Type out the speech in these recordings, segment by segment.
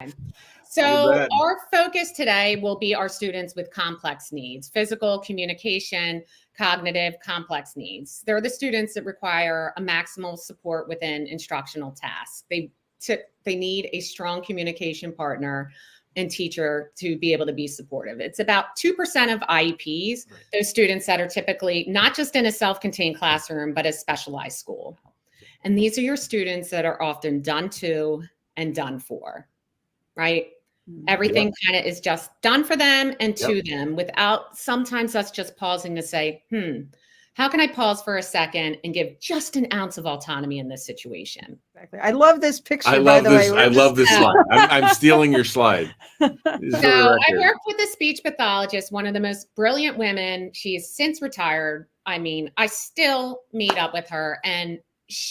Okay. So our focus today will be our students with complex needs, physical, communication, cognitive, complex needs. They're the students that require a maximal support within instructional tasks. They need a strong communication partner and teacher to be able to be supportive. It's about 2% of IEPs, those students that are typically not just in a self-contained classroom, but a specialized school. And these are your students that are often done to and done for, right? Everything kind of is just done for them and to them without, sometimes us just pausing to say, how can I pause for a second and give just an ounce of autonomy in this situation? Exactly. I love this picture. I love this. I love this slide. I'm stealing your slide. So I worked with a speech pathologist, one of the most brilliant women. She's since retired. I mean, I still meet up with her, and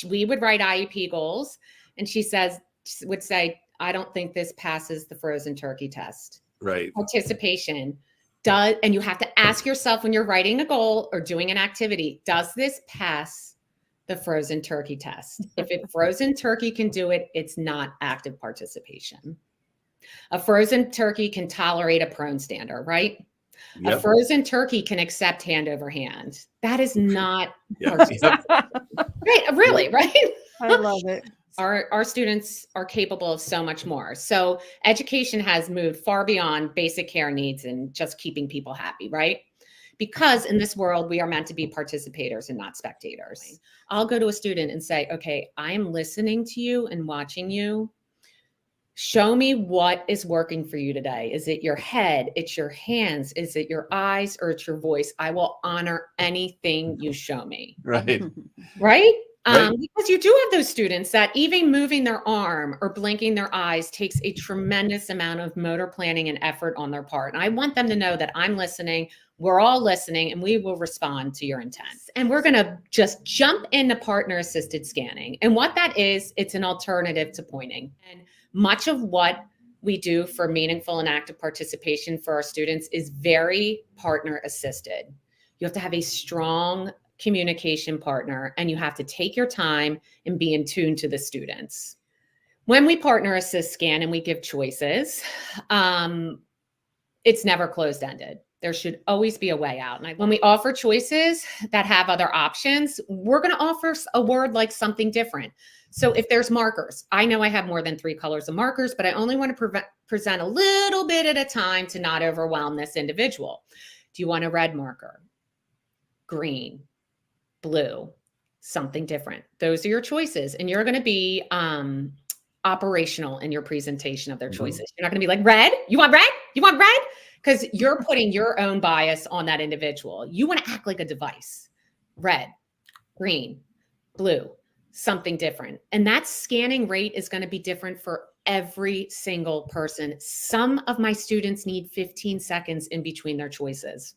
we would write IEP goals, and she would say, I don't think this passes the frozen turkey test. Right. Participation does, and you have to ask yourself when you're writing a goal or doing an activity, does this pass the frozen turkey test? If a frozen turkey can do it, it's not active participation. A frozen turkey can tolerate a prone stander, right? Yep. A frozen turkey can accept hand over hand. That is not participation. Right, really, right? I love it. Our students are capable of so much more. So education has moved far beyond basic care needs and just keeping people happy, right? Because in this world, we are meant to be participators and not spectators. I'll go to a student and say, okay, I am listening to you and watching you. Show me what is working for you today. Is it your head? It's your hands? Is it your eyes or it's your voice? I will honor anything you show me. Right. Right? Because you do have those students that even moving their arm or blinking their eyes takes a tremendous amount of motor planning and effort on their part. And I want them to know that I'm listening, we're all listening, and we will respond to your intent. And we're going to just jump into partner-assisted scanning. And what that is, it's an alternative to pointing. And much of what we do for meaningful and active participation for our students is very partner-assisted. You have to have a strong communication partner, and you have to take your time and be in tune to the students. When we partner assist scan and we give choices, it's never closed-ended. There should always be a way out. And when we offer choices that have other options, we're going to offer a word like something different. So if there's markers, I know I have more than 3 colors of markers, but I only want to present a little bit at a time to not overwhelm this individual. Do you want a red marker? Green? Blue, something different. Those are your choices. And you're going to be operational in your presentation of their choices. You're not going to be like, red? You want red? You want red? Because you're putting your own bias on that individual. You want to act like a device. Red, green, blue, something different. And that scanning rate is going to be different for every single person. Some of my students need 15 seconds in between their choices.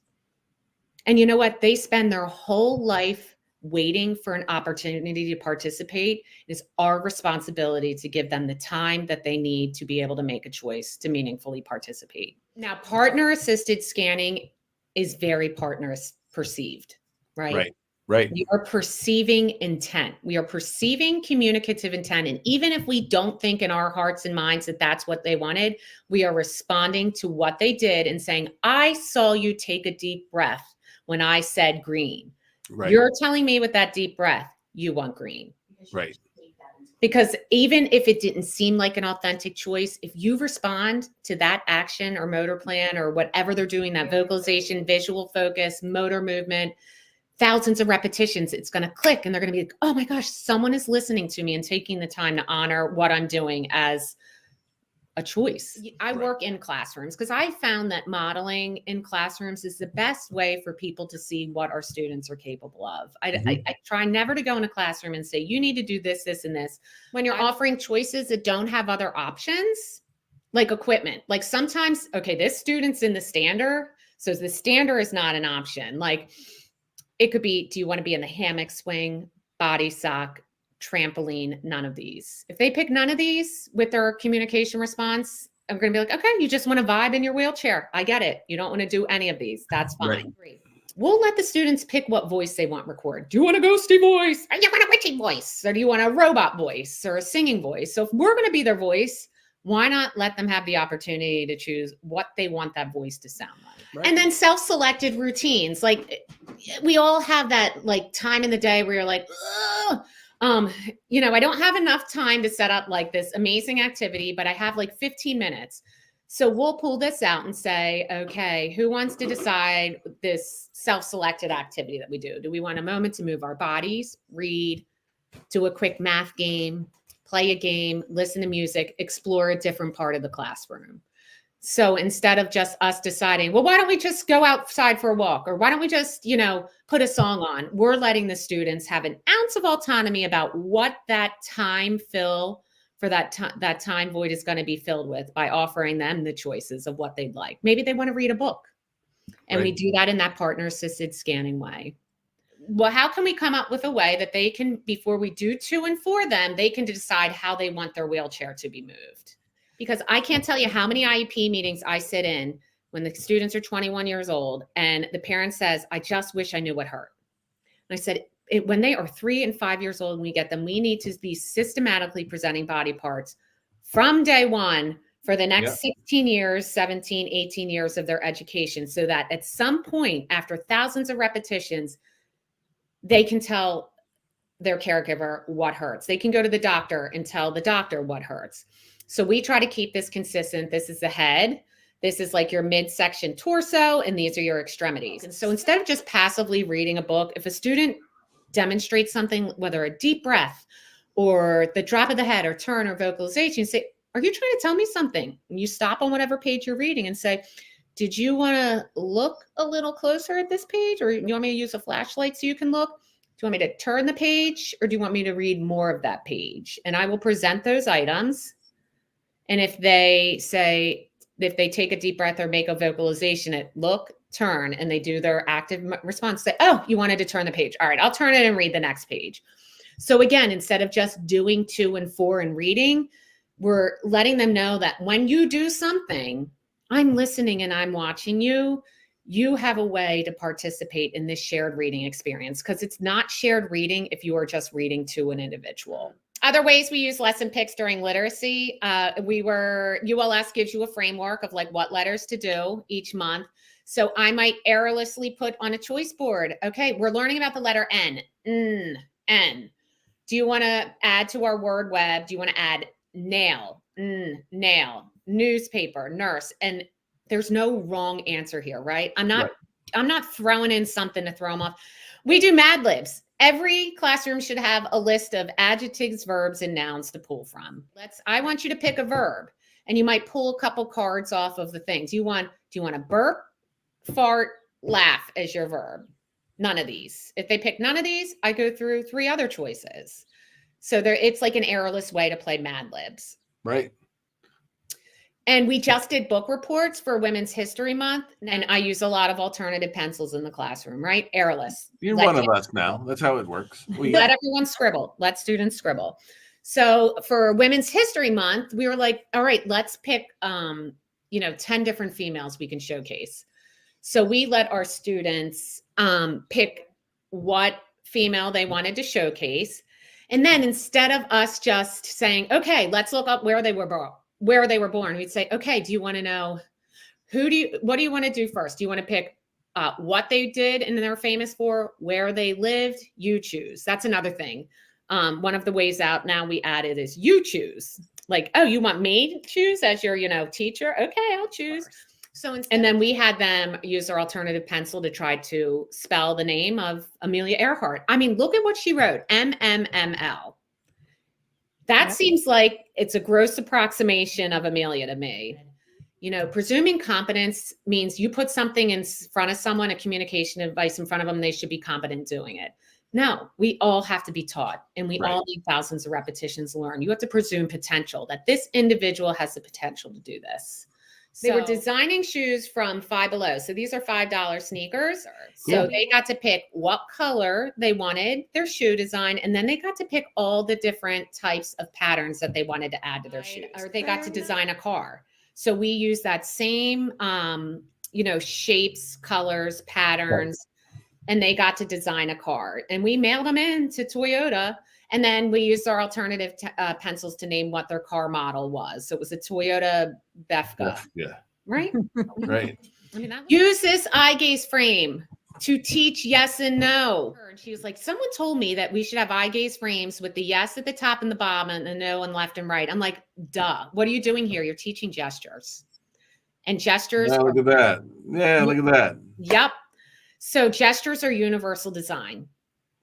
And you know what? They spend their whole life waiting for an opportunity to participate. It is our responsibility to give them the time that they need to be able to make a choice to meaningfully participate. Now, partner-assisted scanning is very partner-perceived, right? Right. You are perceiving intent. We are perceiving communicative intent. And even if we don't think in our hearts and minds that that's what they wanted, we are responding to what they did and saying, I saw you take a deep breath when I said green. Right. You're telling me with that deep breath, you want green. Right. Because even if it didn't seem like an authentic choice, if you respond to that action or motor plan or whatever they're doing, that vocalization, visual focus, motor movement, thousands of repetitions, it's going to click and they're going to be like, oh my gosh, someone is listening to me and taking the time to honor what I'm doing as a choice. I work in classrooms because I found that modeling in classrooms is the best way for people to see what our students are capable of. I try never to go in a classroom and say, you need to do this, this, and this. When you're offering choices that don't have other options, like equipment, like sometimes, okay, this student's in the stander. So the stander is not an option. Like it could be, do you want to be in the hammock swing, body sock, trampoline, none of these. If they pick none of these with their communication response, I'm going to be like, okay, you just want to vibe in your wheelchair. I get it. You don't want to do any of these. That's fine. Right. We'll let the students pick what voice they want recorded. Do you want a ghosty voice? Or do you want a witchy voice? Or do you want a robot voice or a singing voice? So if we're going to be their voice, Why not let them have the opportunity to choose what they want that voice to sound like? Right. And then self-selected routines. Like we all have that like time in the day where you're like, ugh. I don't have enough time to set up like this amazing activity, but I have like 15 minutes. So we'll pull this out and say, okay, who wants to decide this self-selected activity that we do? Do we want a moment to move our bodies, read, do a quick math game, play a game, listen to music, explore a different part of the classroom? So instead of just us deciding, well, why don't we just go outside for a walk? Or why don't we just, put a song on? We're letting the students have an ounce of autonomy about what that time fill for that time void is going to be filled with by offering them the choices of what they'd like. Maybe they want to read a book. And we Right. do that in that partner assisted scanning way. Well, how can we come up with a way that they can, before we do to and for them, they can decide how they want their wheelchair to be moved? Because I can't tell you how many IEP meetings I sit in when the students are 21 years old and the parent says, I just wish I knew what hurt. And I said, when they are 3 and 5 years old and we get them, we need to be systematically presenting body parts from day one for the next 16 years, 17, 18 years of their education, so that at some point after thousands of repetitions, they can tell their caregiver what hurts. They can go to the doctor and tell the doctor what hurts. So we try to keep this consistent. This is the head. This is like your midsection torso, and these are your extremities. And so instead of just passively reading a book, if a student demonstrates something, whether a deep breath or the drop of the head or turn or vocalization, you say, are you trying to tell me something? And you stop on whatever page you're reading and say, did you want to look a little closer at this page? Or you want me to use a flashlight so you can look? Do you want me to turn the page, or do you want me to read more of that page? And I will present those items. And if they take a deep breath or make a vocalization at look, turn, and they do their active response, say, oh, you wanted to turn the page. All right, I'll turn it and read the next page. So again, instead of just doing to and for and reading, we're letting them know that when you do something, I'm listening and I'm watching you. You have a way to participate in this shared reading experience, because it's not shared reading if you are just reading to an individual. Other ways we use LessonPix during literacy, ULS gives you a framework of like what letters to do each month. So I might errorlessly put on a choice board, okay, we're learning about the letter N, N. Do you want to add to our word web? Do you want to add nail, nail, newspaper, nurse? And there's no wrong answer here, right? I'm not throwing in something to throw them off. We do Mad Libs. Every classroom should have a list of adjectives, verbs, and nouns to pull from. I want you to pick a verb, and you might pull a couple cards off of the things. Do you want to burp, fart, laugh as your verb? None of these. If they pick none of these, I go through 3 other choices. So it's like an errorless way to play Mad Libs. Right. And we just did book reports for Women's History Month, and I use a lot of alternative pencils in the classroom, right? Errorless. You're one of us now. That's how it works. Let everyone scribble. Let students scribble. So for Women's History Month, we were like, all right, let's pick 10 different females we can showcase. So we let our students pick what female they wanted to showcase. And then instead of us just saying, okay, let's look up where they were born, we'd say, okay, do you want to know what do you want to do first? Do you want to pick what they did and they're famous for, where they lived? You choose. That's another thing. One of the ways out now we added is you choose. Like, oh, you want me to choose as your, teacher? Okay, I'll choose. And then we had them use their alternative pencil to try to spell the name of Amelia Earhart. I mean, look at what she wrote, MMML. That seems like it's a gross approximation of Amelia to me. Presuming competence means you put something in front of someone, a communication device in front of them, they should be competent doing it. No, we all have to be taught, and we all need thousands of repetitions to learn. You have to presume potential, that this individual has the potential to do this. They were designing shoes from Five Below. So these are $5 sneakers. So they got to pick what color they wanted, their shoe design, and then they got to pick all the different types of patterns that they wanted to add to their shoes. Or they got to design a car. So we use that same, shapes, colors, patterns, and they got to design a car. And we mailed them in to Toyota. And then we used our alternative pencils to name what their car model was. So it was a Toyota Befka, Yeah. right? Right. I mean, use this eye gaze frame to teach yes and no. And she was like, someone told me that we should have eye gaze frames with the yes at the top and the bottom and the no and left and right. I'm like, duh. What are you doing here? You're teaching gestures. And gestures. Yeah, look at that. Yeah, look at that. Yep. So gestures are universal design.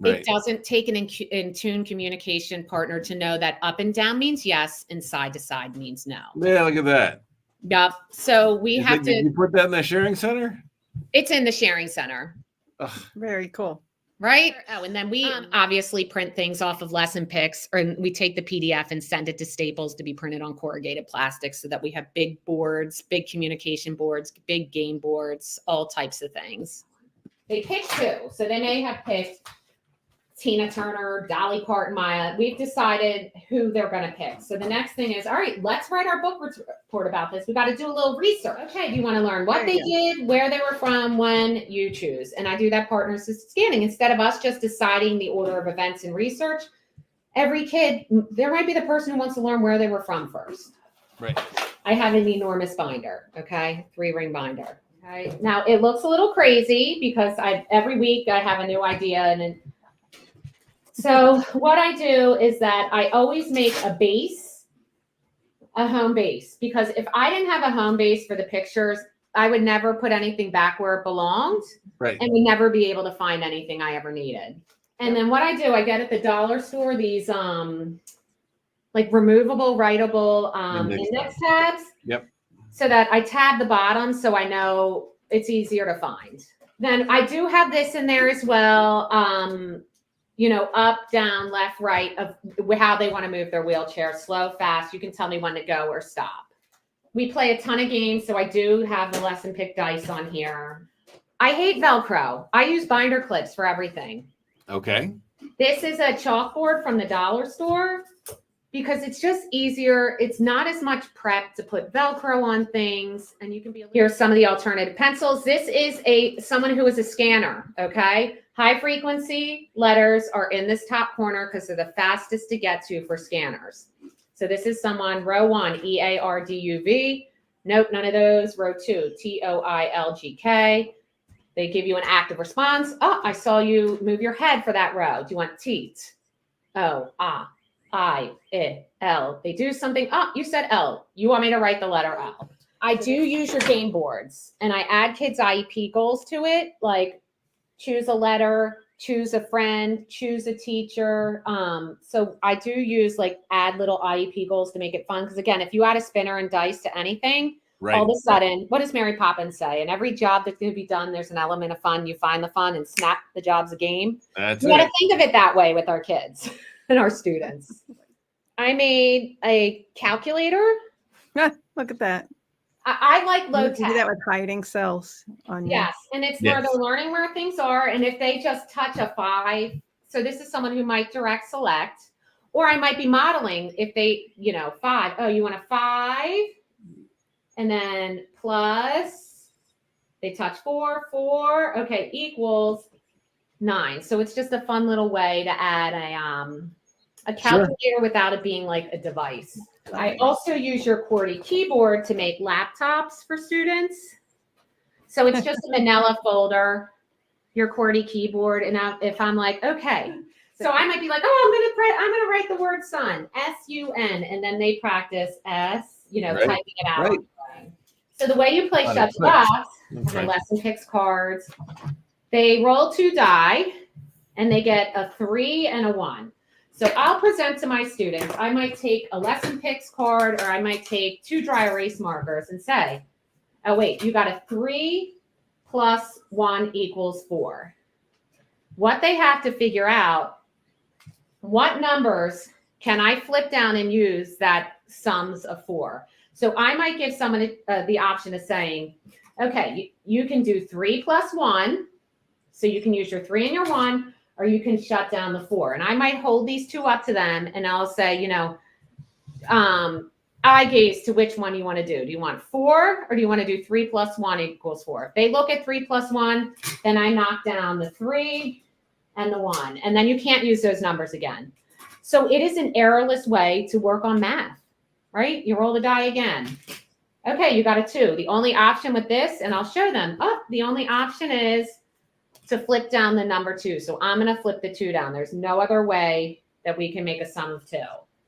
Right. It doesn't take an in tune communication partner to know that up and down means yes and side to side means no. Yeah, look at that. Yep. So we have to. Did you put that in the sharing center? It's in the sharing center. Ugh. Very cool. Right. Oh, and then we obviously print things off of LessonPix, and we take the PDF and send it to Staples to be printed on corrugated plastic so that we have big boards, big communication boards, big game boards, all types of things. They picked two. So they may have picked Tina Turner, Dolly Parton, Maya. We've decided who they're going to pick. So the next thing is, all right, let's write our book report about this. We got to do a little research. Okay, you want to learn what they did, where they were from, when you choose. And I do that partner assisted scanning. Instead of us just deciding the order of events and research, every kid, there might be the person who wants to learn where they were from first. Right. I have an enormous binder, okay? 3-ring binder. Okay. Now it looks a little crazy because every week I have a new idea and so what I do is that I always make a base, a home base, because if I didn't have a home base for the pictures, I would never put anything back where it belonged, Right. and would never be able to find anything I ever needed. And then what I do, I get at the dollar store these like removable, writable index tabs. Yep. So that I tab the bottom so I know it's easier to find. Then I do have this in there as well. You know, up, down, left, right of how they want to move their wheelchair, slow, fast. You can tell me when to go or stop. We play a ton of games, so I do have the LessonPix dice on here. I hate Velcro. I use binder clips for everything. Okay. This is a chalkboard from the dollar store because it's just easier. It's not as much prep to put Velcro on things, and you can be. Here's some of the alternative pencils. This is someone who is a scanner. Okay. High frequency letters are in this top corner because they're the fastest to get to for scanners. So this is someone, row 1, EARDUV. Nope, none of those. Row 2, TOILGK. They give you an active response. Oh, I saw you move your head for that row. Do you want teat? O, ah, I, L. They do something. Oh, you said L. You want me to write the letter L. I do use your game boards, and I add kids' IEP goals to it, like choose a letter, choose a friend, choose a teacher. So I do use like add little IEP goals to make it fun. Because again, if you add a spinner and dice to anything, all of a sudden, what does Mary Poppins say? And every job that's going to be done, there's an element of fun. You find the fun and snap, the job's a game. That's You got to think of it that way with our kids and our students. I made a calculator. Look at that. I like low You can do that tech. with hiding cells on you. Yes, and it's where Yes. they're learning where things are. And if they just touch a 5, so this is someone who might direct select, or I might be modeling if they, 5. Oh, you want a 5? And then plus, they touch 4, okay, equals 9. So it's just a fun little way to add a calculator without it being like a device. I also use your QWERTY keyboard to make laptops for students. So it's just a manila folder, your QWERTY keyboard. And if I'm like, okay, so I might be like, oh, I'm gonna write the word sun, S-U-N, and then they practice S, typing it out. Right. So the way you play Shut the Box, Okay. my LessonPix cards, they roll 2 die, and they get a 3 and a 1. So I'll present to my students. I might take a LessonPix card, or I might take 2 dry erase markers and say, oh, wait, you got a 3 plus 1 equals 4. What they have to figure out, what numbers can I flip down and use that sums of 4? So I might give someone the option of saying, okay, you can do 3 plus 1. So you can use your 3 and your 1, or you can shut down the 4. And I might hold these 2 up to them, and I'll say, eye gaze to which one you want to do. Do you want 4, or do you want to do 3 plus 1 equals 4? If they look at 3 plus 1, then I knock down the 3 and the 1. And then you can't use those numbers again. So it is an errorless way to work on math, right? You roll the die again. Okay, you got a 2. The only option with this, and I'll show them, the only option is to flip down the number 2. So I'm going to flip the 2 down. There's no other way that we can make a sum of 2.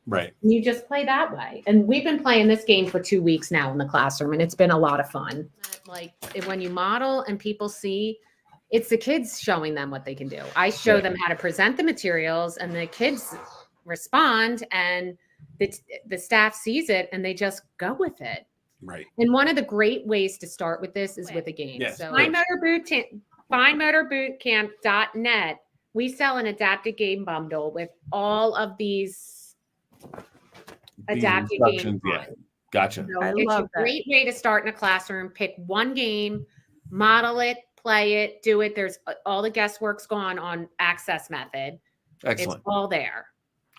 Right. You just play that way. And we've been playing this game for 2 weeks now in the classroom, and it's been a lot of fun. Like when you model and people see, it's the kids showing them what they can do. I show them how to present the materials, and the kids respond, and the staff sees it, and they just go with it. Right. And one of the great ways to start with this is with a game. Yes, So please. FineMotorBootCamp.net, we sell an adapted game bundle with all of these adapted game instructions, yeah. fun. Gotcha. So I it's love a that. great way to start in a classroom. Pick one game, model it, play it, do it. There's all the guesswork's gone on access method. Excellent. It's all there.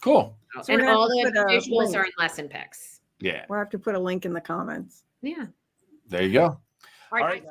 Cool. So And we're gonna all have the to put a visuals link. are in LessonPix. Yeah. We'll have to put a link in the comments. Yeah. There you go. All right. All right.